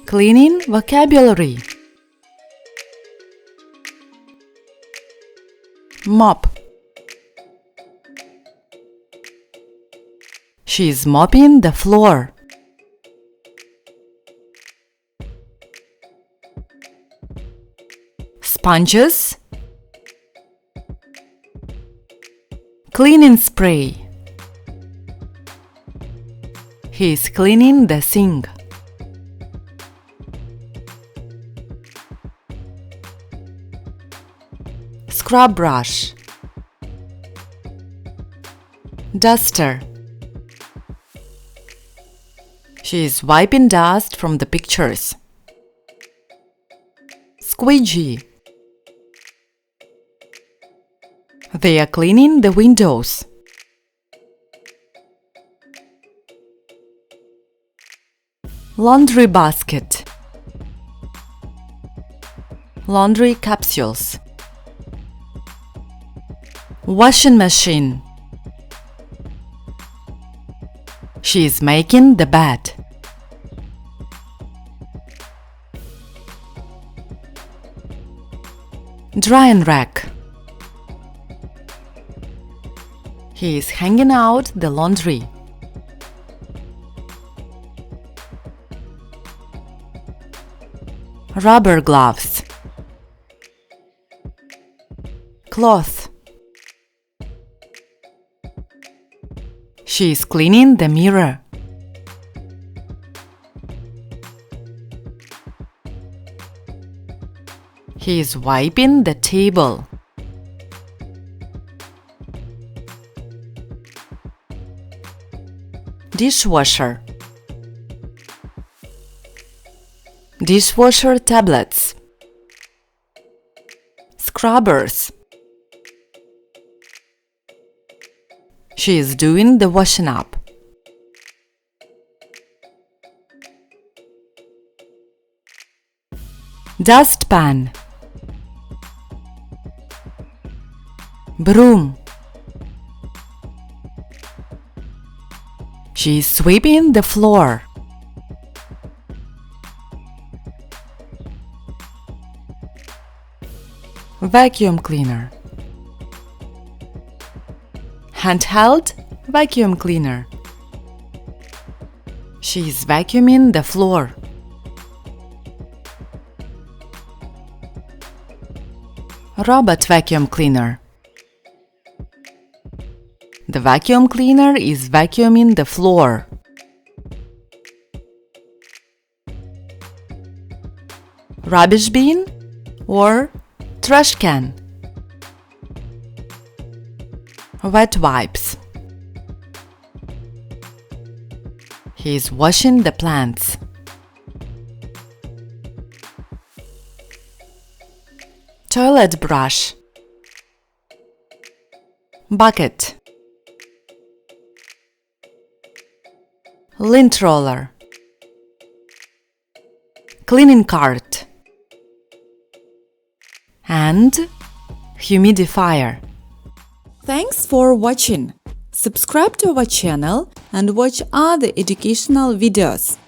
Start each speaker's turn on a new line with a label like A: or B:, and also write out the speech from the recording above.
A: Cleaning vocabulary. Mop. She is mopping the floor. Sponges. Cleaning spray. He is cleaning the sink. Scrub brush. Duster. She is wiping dust from the pictures. Squeegee. They are cleaning the windows. Laundry basket. Laundry capsules. Washing machine. She is making the bed. Drying rack. He is hanging out the laundry. Rubber gloves. Cloth. She is cleaning the mirror. He is wiping the table. Dishwasher. Dishwasher tablets. Scrubbers. She is doing the washing up. Dustpan. Broom. She is sweeping the floor. Vacuum cleaner. Handheld vacuum cleaner. She is vacuuming the floor. Robot vacuum cleaner. The vacuum cleaner is vacuuming the floor. Rubbish bin or trash can. Wet wipes. He is washing the plants. Toilet brush. Bucket. Lint roller. Cleaning cart. And humidifier. Thanks for watching. Subscribe to our channel and watch other educational videos.